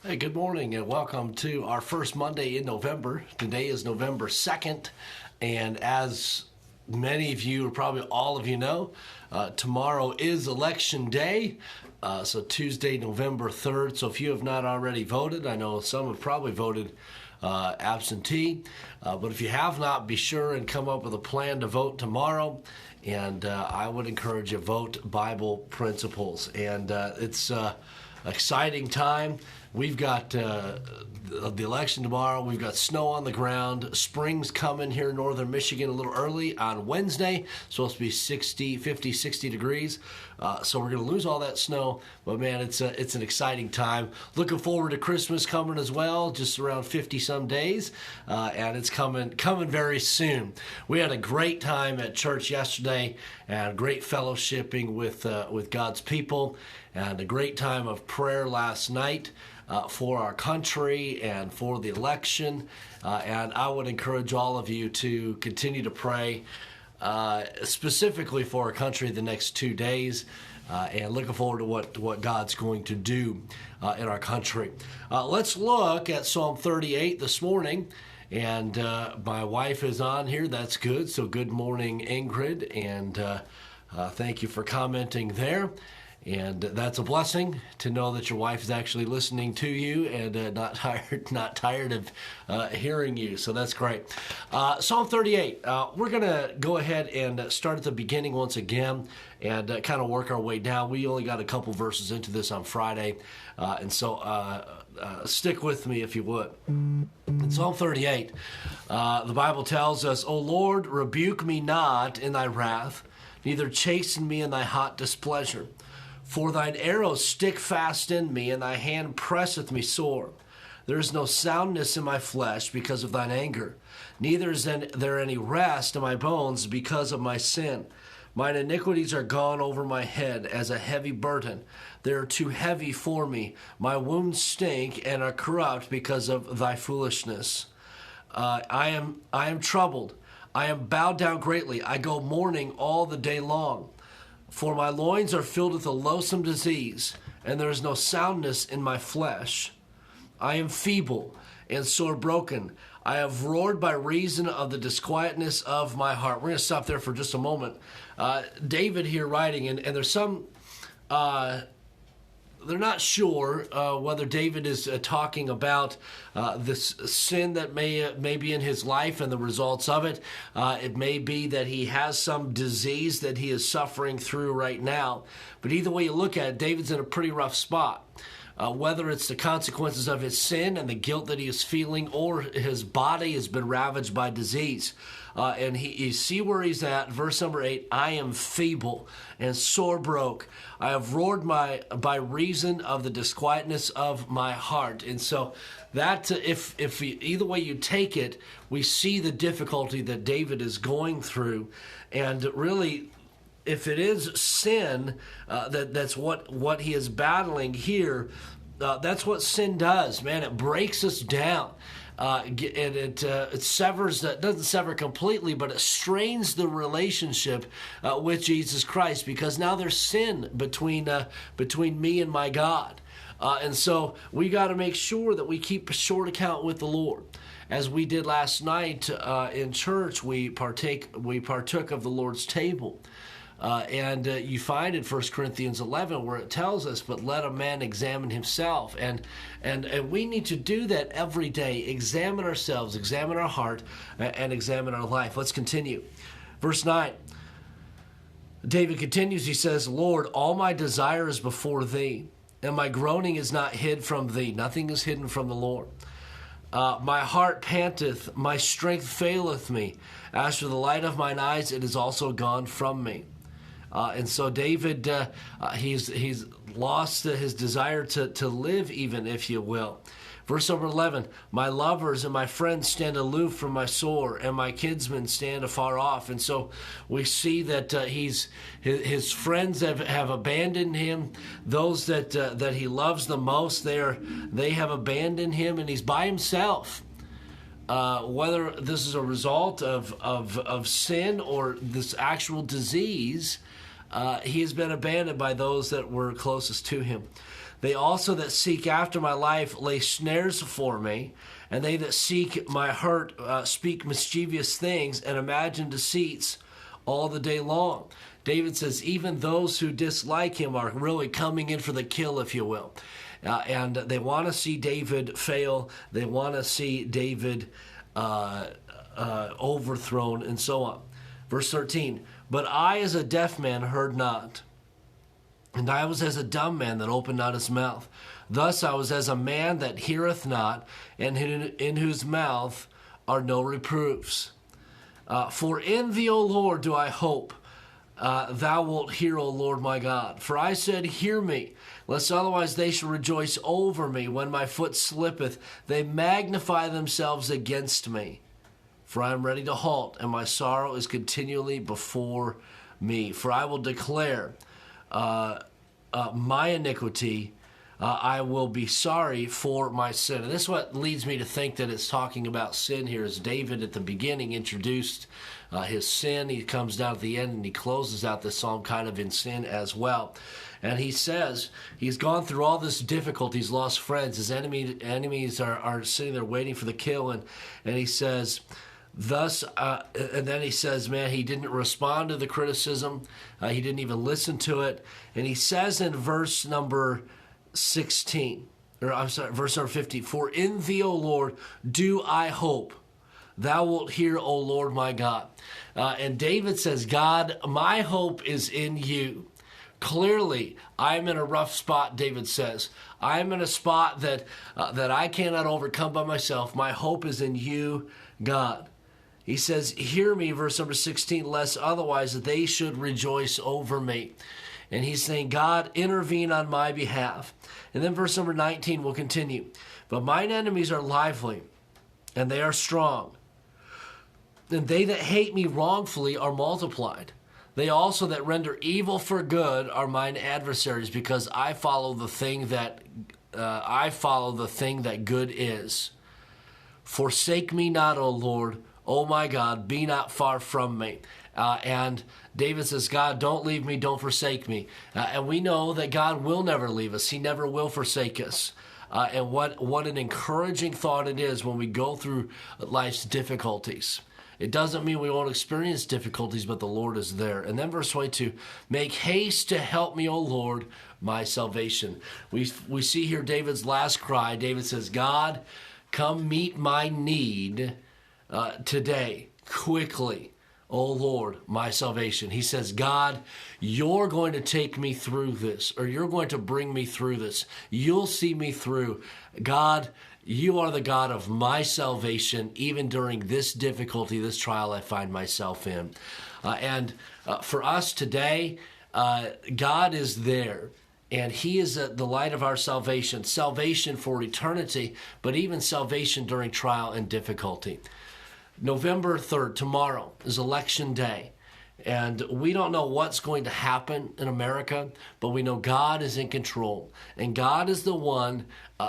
Hey, good morning and welcome to our first Monday in November. Today is November 2nd, and as many of you, or probably all of you know, tomorrow is Election Day, so Tuesday, November 3rd. So if you have not already voted, I know some have probably voted absentee, but if you have not, be sure and come up with a plan to vote tomorrow. And I would encourage you to vote Bible principles. And it's exciting time. We've got the election tomorrow. We've got snow on the ground. Spring's coming here in northern Michigan a little early on Wednesday. It's supposed to be 50, 60 degrees. So we're going to lose all that snow. But, man, it's an exciting time. Looking forward to Christmas coming as well, just around 50-some days. And it's coming very soon. We had a great time at church yesterday and great fellowshipping with God's people and a great time of prayer last night for our country and for the election. And I would encourage all of you to continue to pray specifically for our country the next 2 days. And looking forward to what God's going to do in our country. Let's look at Psalm 38 this morning. And my wife is on here. That's good. So good morning, Ingrid. And thank you for commenting there. And that's a blessing to know that your wife is actually listening to you and not tired of hearing you. So that's great. Psalm 38. We're going to go ahead and start at the beginning once again and kind of work our way down. We only got a couple verses into this on Friday, and so stick with me if you would. In Psalm 38, the Bible tells us, "O Lord, rebuke me not in thy wrath, neither chasten me in thy hot displeasure. For thine arrows stick fast in me, and thy hand presseth me sore. There is no soundness in my flesh because of thine anger, neither is there any rest in my bones because of my sin. Mine iniquities are gone over my head as a heavy burden. They are too heavy for me. My wounds stink and are corrupt because of thy foolishness. I am troubled. I am bowed down greatly. I go mourning all the day long. For my loins are filled with a loathsome disease, and there is no soundness in my flesh. I am feeble and sore broken. I have roared by reason of the disquietness of my heart." We're going to stop there for just a moment. David here writing, and there's some... they're not sure whether David is talking about this sin that may be in his life and the results of it. It may be that he has some disease that he is suffering through right now. But either way you look at it, David's in a pretty rough spot. Whether it's the consequences of his sin and the guilt that he is feeling, or his body has been ravaged by disease. And you see where he's at, verse number 8, "I am feeble and sore broke. I have roared by reason of the disquietness of my heart." And so that, if either way you take it, we see the difficulty that David is going through. And really, if it is sin, that's what he is battling here. That's what sin does, man. It breaks us down. And it severs, doesn't sever completely, but it strains the relationship with Jesus Christ, because now there's sin between me and my God. And so we got to make sure that we keep a short account with the Lord. As we did last night in church, we partook of the Lord's table. And you find in 1 Corinthians 11 where it tells us, "But let a man examine himself." And we need to do that every day. Examine ourselves, examine our heart, and examine our life. Let's continue. Verse 9. David continues, he says, "Lord, all my desire is before thee, and my groaning is not hid from thee." Nothing is hidden from the Lord. "My heart panteth, my strength faileth me. As for the light of mine eyes, it is also gone from me." And so David, he's lost his desire to live, even, if you will. Verse number 11, "My lovers and my friends stand aloof from my sore, and my kinsmen stand afar off." And so we see that his friends have abandoned him. Those that he loves the most, they have abandoned him, and he's by himself. Whether this is a result of sin or this actual disease, he has been abandoned by those that were closest to him. They also that seek after my life lay snares for me, and they that seek my hurt speak mischievous things and imagine deceits all the day long. David says even those who dislike him are really coming in for the kill, if you will. And they want to see David fail. They want to see David overthrown and so on. Verse 13, but I as a deaf man heard not, and I was as a dumb man that opened not his mouth. Thus I was as a man that heareth not, and in whose mouth are no reproofs. For in thee, O Lord, do I hope. Thou wilt hear, O Lord my God. For I said, hear me, lest otherwise they shall rejoice over me. When my foot slippeth, they magnify themselves against me. For I am ready to halt, and my sorrow is continually before me. For I will declare my iniquity, I will be sorry for my sin. And this is what leads me to think that it's talking about sin here, as David at the beginning introduced his sin. He comes down at the end and he closes out this psalm kind of in sin as well. And he says he's gone through all this difficulty. He's lost friends. His enemies are sitting there waiting for the kill. And he says, thus, and then he says, man, he didn't respond to the criticism. He didn't even listen to it. And he says in verse number 16, or I'm sorry, verse number 15, for in thee, O Lord, do I hope. Thou wilt hear, O Lord my God. And David says, God, my hope is in you. Clearly, I'm in a rough spot, David says. I'm in a spot that I cannot overcome by myself. My hope is in you, God. He says, hear me, verse number 16, lest otherwise they should rejoice over me. And he's saying, God, intervene on my behalf. And then verse number 19 will continue. But mine enemies are lively, and they are strong. And they that hate me wrongfully are multiplied. They also that render evil for good are mine adversaries, because I follow the thing that good is. Forsake me not, O Lord, O my God, be not far from me. And David says, God, don't leave me, don't forsake me. And we know that God will never leave us. He never will forsake us. And what an encouraging thought it is when we go through life's difficulties. It doesn't mean we won't experience difficulties, but the Lord is there. And then verse 22, make haste to help me, O Lord, my salvation. We see here David's last cry. David says, God, come meet my need today, quickly, O Lord, my salvation. He says, God, you're going to take me through this, or you're going to bring me through this. You'll see me through. God, you are the God of my salvation, even during this difficulty, this trial I find myself in. And for us today, God is there, and he is the light of our salvation for eternity, but even salvation during trial and difficulty. November 3rd, tomorrow, is Election Day. And we don't know what's going to happen in America, but we know God is in control. And God is the one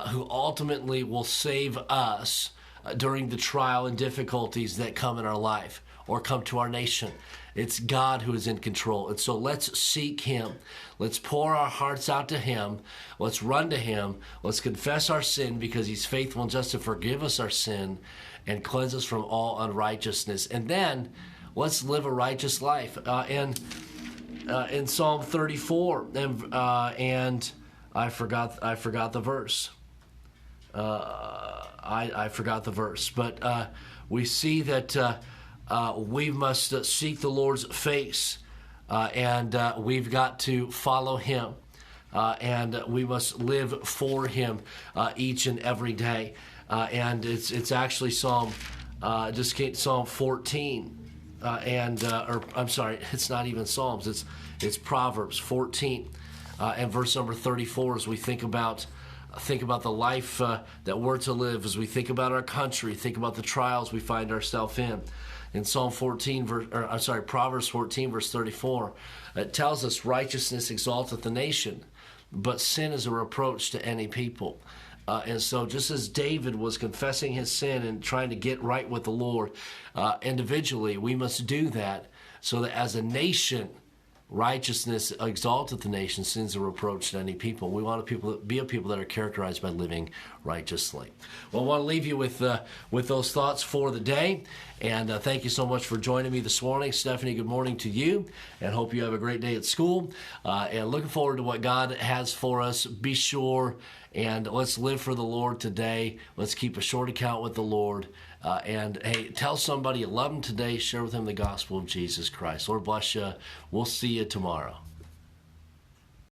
who ultimately will save us during the trial and difficulties that come in our life or come to our nation. It's God who is in control. And so let's seek him. Let's pour our hearts out to him. Let's run to him. Let's confess our sin, because he's faithful and just to forgive us our sin and cleanse us from all unrighteousness. And then let's live a righteous life. And in Psalm 34, and I forgot the verse. I forgot the verse. But we see that we must seek the Lord's face, and we've got to follow him. And we must live for him each and every day. And it's actually Psalm 14. I'm sorry, it's not even Psalms. It's Proverbs 14 and verse number 34. As we think about the life that we're to live, as we think about our country, think about the trials we find ourselves in. In Proverbs 14, verse 34, it tells us righteousness exalteth the nation, but sin is a reproach to any people. And so just as David was confessing his sin and trying to get right with the Lord individually, we must do that so that as a nation righteousness exalteth the nation, sins are reproached to any people. We want to be a people that are characterized by living righteously. Well, I want to leave you with those thoughts for the day. And thank you so much for joining me this morning. Stephanie, good morning to you, and hope you have a great day at school. And looking forward to what God has for us. Be sure and let's live for the Lord today. Let's keep a short account with the Lord. And hey, tell somebody you love them today. Share with them the gospel of Jesus Christ. Lord bless you. We'll see you tomorrow.